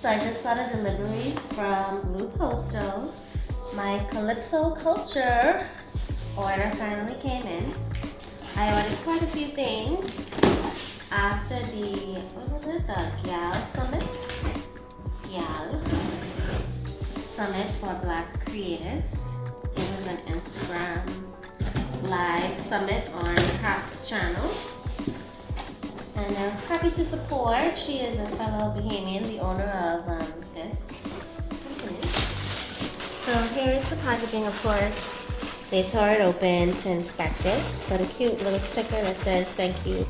So I just got a delivery from Blue Postal. My Calyspo Culture order finally came in. I ordered quite a few things after the, what was it? The GAL Summit. GAL Summit for Black Creatives. It was an Instagram live summit on Tap's channel. And I was happy to support. She is a fellow Bahamian, the owner of this company. So here is the packaging, of course. They tore it open to inspect it. Got a cute little sticker that says thank you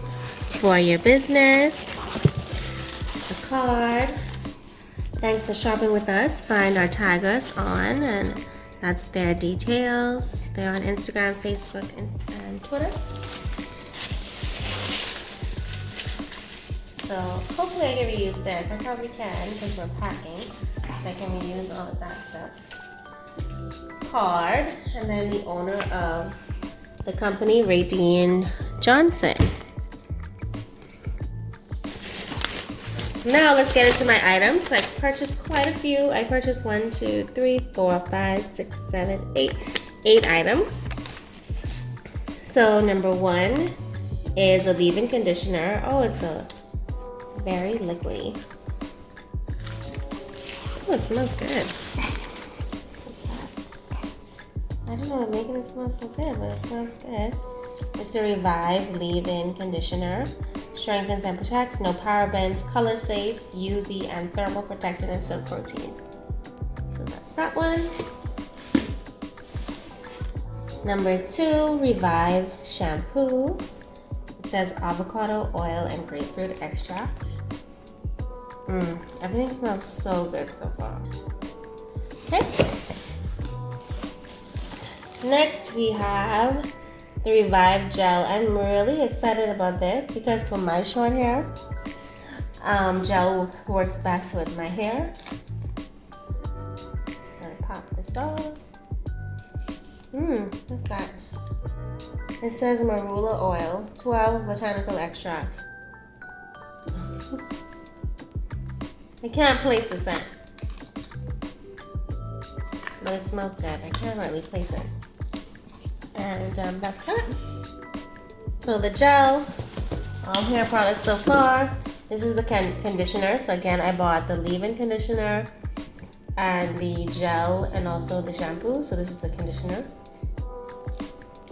for your business. A card. Thanks for shopping with us. Find or tag us on, and that's their details. They're on Instagram, Facebook, and Twitter. So hopefully I can reuse this. I probably can because we're packing. So I can reuse all of that stuff. Card, and then the owner of the company, Radine Johnson. Now let's get into my items. I purchased quite a few. I purchased 1, 2, 3, 4, 5, 6, 7, 8 items. So number 1 is a leave-in conditioner. Oh, it's a very liquidy. Oh, it smells good. What's that? I don't know what's making it smell so good, but it smells good. It's the Revive Leave-In Conditioner. Strengthens and protects, no parabens, color safe, UV and thermal protected, and silk protein. So that's that one. Number 2, Revive Shampoo. It says avocado oil and grapefruit extract. Everything smells so good so far. Okay. Next we have the Revive Gel. I'm really excited about this because for my short hair, gel works best with my hair. Just gonna pop this off. Look at that. It says marula oil, 12 botanical extracts. I can't place the scent, but it smells good. I can't really place it. And that's that. So the gel, all hair products so far. This is the conditioner. So again, I bought the leave-in conditioner and the gel and also the shampoo. So this is the conditioner.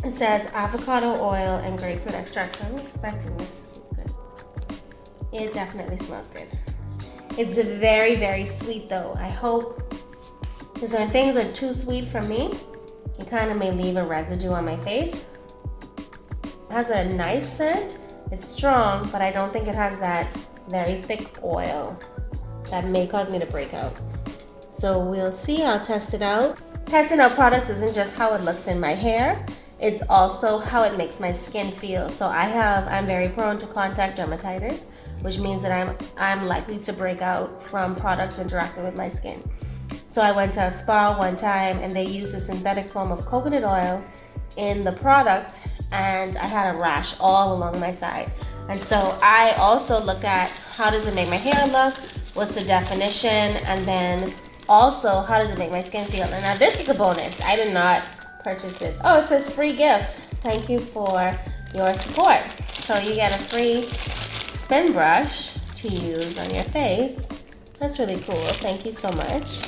It says avocado oil and grapefruit extract. So I'm expecting this to smell good. It definitely smells good. It's very, very sweet though. I hope, because when things are too sweet for me, it kind of may leave a residue on my face. It has a nice scent. It's strong, but I don't think it has that very thick oil that may cause me to break out. So we'll see. I'll test it out. Testing out products isn't just how it looks in my hair. It's also how it makes my skin feel. So I'm very prone to contact dermatitis, which means that I'm likely to break out from products interacting with my skin. So I went to a spa one time and they used a synthetic form of coconut oil in the product, and I had a rash all along my side. And so I also look at how does it make my hair look, what's the definition, and then also how does it make my skin feel. And now this is a bonus. I did not purchase this. Oh, it says free gift. Thank you for your support. So you get a free spin brush to use on your face. That's really cool. Thank you so much.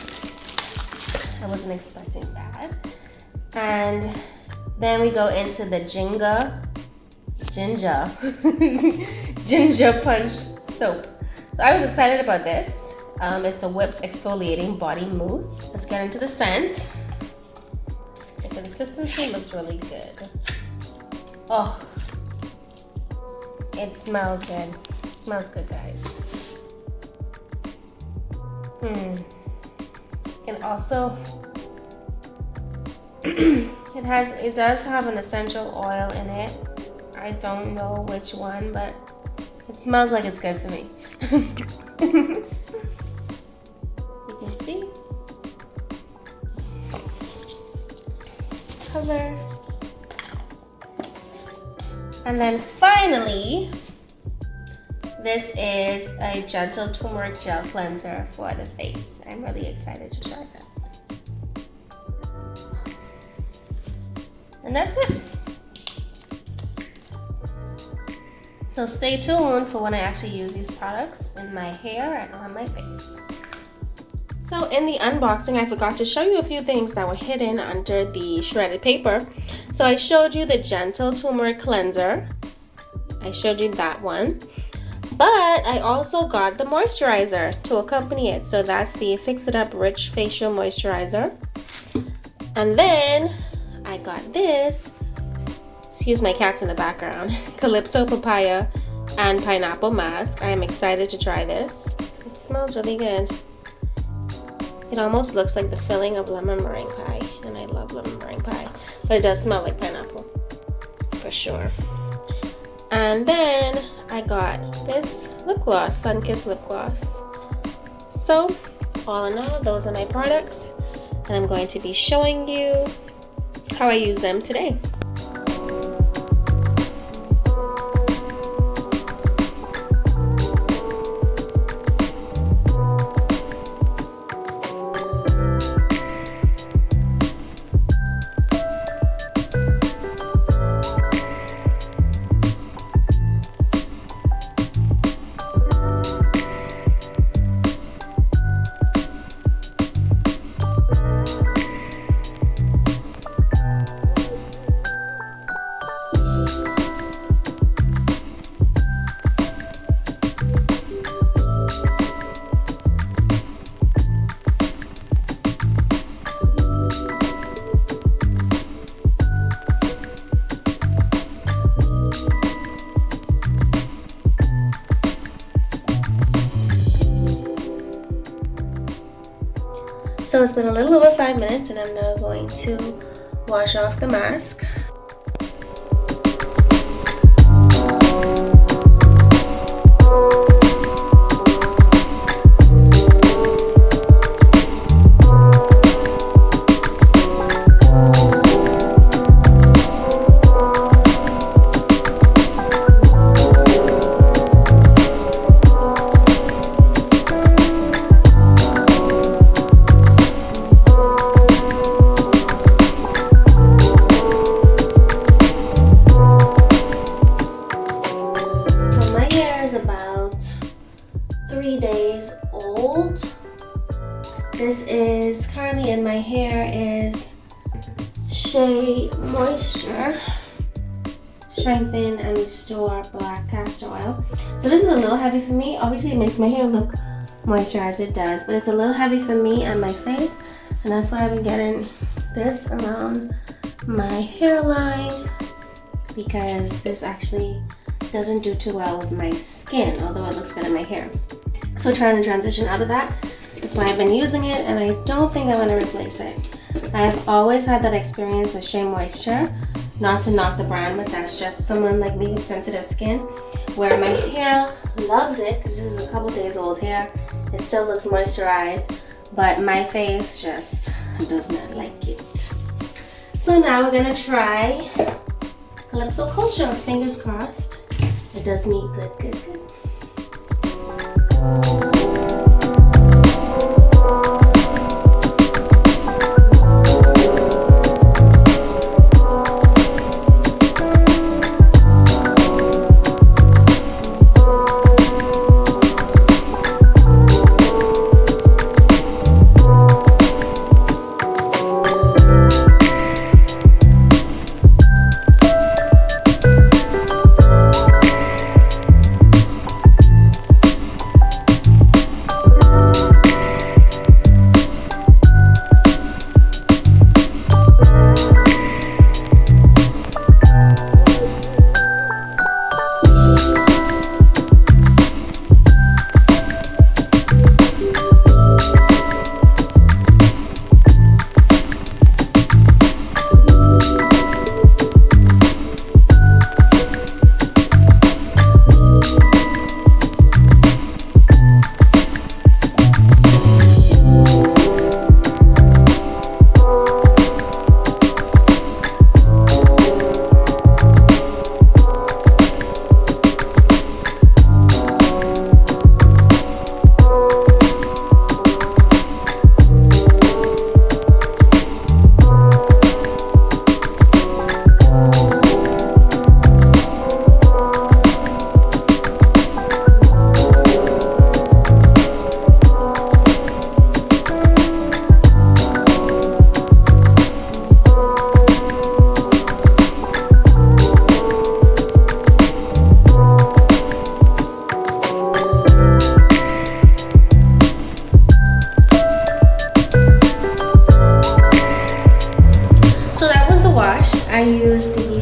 I wasn't expecting that. And then we go into the Ginga Ginger Punch Soap. So I was excited about this. It's a whipped exfoliating body mousse. Let's get into the scent. The consistency looks really good. Oh, it smells good. It smells good, guys. And also, it does have an essential oil in it. I don't know which one, but it smells like it's good for me. You can see. Cover. And then finally, This is a gentle turmeric gel cleanser for the face. I'm really excited to try that. And that's it. So stay tuned for when I actually use these products in my hair and on my face. So in the unboxing, I forgot to show you a few things that were hidden under the shredded paper. So I showed you the gentle turmeric cleanser. I showed you that one. But I also got the moisturizer to accompany it. So that's the Fix It Up Rich Facial Moisturizer. And then I got this, excuse my cats in the background, Calypso Papaya and Pineapple Mask. I am excited to try this. It smells really good. It almost looks like the filling of lemon meringue pie, and I love lemon meringue pie, but it does smell like pineapple, for sure. And then I got this lip gloss, Sunkissed Lipgloss. So, all in all, those are my products, and I'm going to be showing you how I use them today. So it's been a little over 5 minutes, and I'm now going to wash off the mask. About 3 days old. This is currently in my hair is Shea Moisture Strengthen and Restore Black Castor Oil. So this is a little heavy for me. Obviously it makes my hair look moisturized, it does, but it's a little heavy for me and my face, and that's why I've been getting this around my hairline, because this actually doesn't do too well with my skin, although it looks good in my hair. So trying to transition out of that. That's why I've been using it, and I don't think I'm going to replace it. I have always had that experience with Shea Moisture, not to knock the brand, but that's just someone like me with sensitive skin, where my hair loves it, because this is a couple days old hair. It still looks moisturized, but my face just does not like it. So now we're going to try Calyspo Culture. Fingers crossed. It does me good, good, good.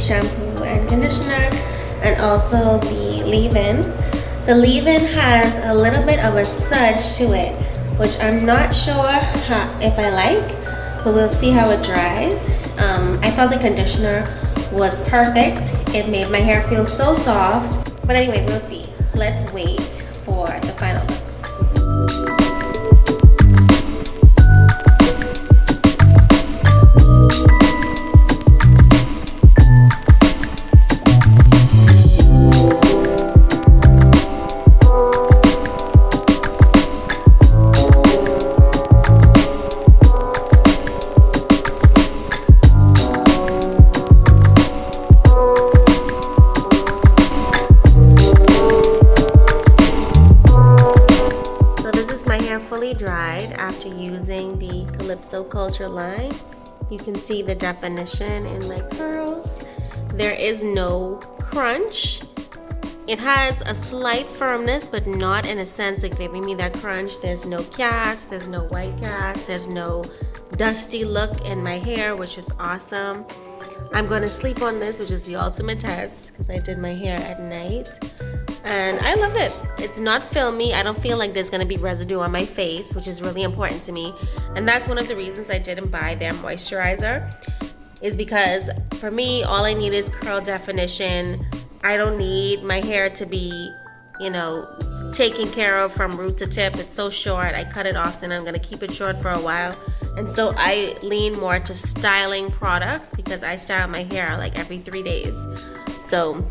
shampoo and conditioner, and also the leave-in. The leave-in has a little bit of a smudge to it, which I'm not sure if I like, but we'll see how it dries. I felt the conditioner was perfect. It made my hair feel so soft. But anyway, we'll see. Let's wait for the final look. Fully dried after using the Calyspo Culture line. You can see the definition in my curls. There is no crunch. It has a slight firmness, but not in a sense like giving me that crunch. There's no cast, there's no white cast, there's no dusty look in my hair, which is awesome. I'm going to sleep on this, which is the ultimate test, because I did my hair at night. And I love it. It's not filmy. I don't feel like there's going to be residue on my face, which is really important to me. And that's one of the reasons I didn't buy their moisturizer, is because for me, all I need is curl definition. I don't need my hair to be, you know, taken care of from root to tip. It's so short. I cut it often. I'm going to keep it short for a while. And so I lean more to styling products because I style my hair like every 3 days. So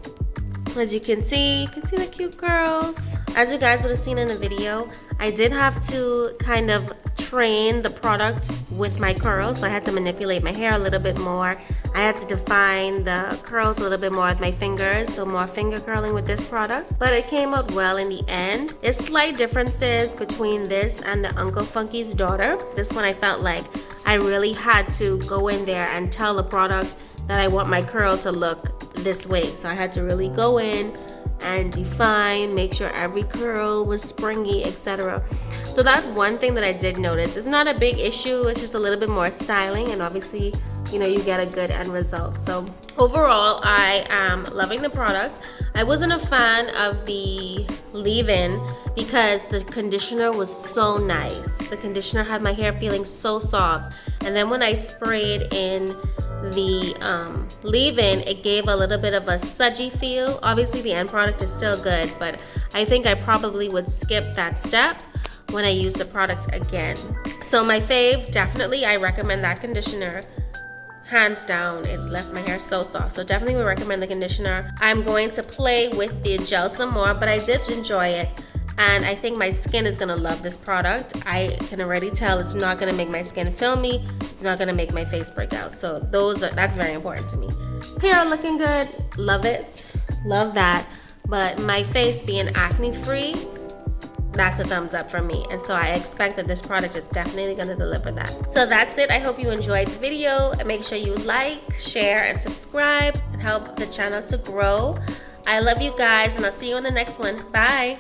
as you can see the cute curls. As you guys would have seen in the video, I did have to kind of train the product with my curls. So I had to manipulate my hair a little bit more. I had to define the curls a little bit more with my fingers, so more finger curling with this product. But it came out well in the end. There's slight differences between this and the Uncle Funky's daughter. This one I felt like I really had to go in there and tell the product that I want my curl to look this way. So I had to really go in and define, make sure every curl was springy, etc. So that's one thing that I did notice. It's not a big issue, it's just a little bit more styling, and obviously, you know, you get a good end result. So overall, I am loving the product. I wasn't a fan of the leave-in because the conditioner was so nice. The conditioner had my hair feeling so soft, and then when I sprayed in the leave-in, it gave a little bit of a smudgy feel. Obviously the end product is still good, but I think I probably would skip that step when I use the product again. So my fave, definitely I recommend that conditioner. Hands down, it left my hair so soft. So definitely would recommend the conditioner. I'm going to play with the gel some more, but I did enjoy it. And I think my skin is gonna love this product. I can already tell it's not gonna make my skin filmy. It's not gonna make my face break out. So that's very important to me. Hair looking good, love it, love that. But my face being acne free, that's a thumbs up from me. And so I expect that this product is definitely gonna deliver that. So that's it. I hope you enjoyed the video. Make sure you like, share, and subscribe and help the channel to grow. I love you guys, and I'll see you in the next one. Bye.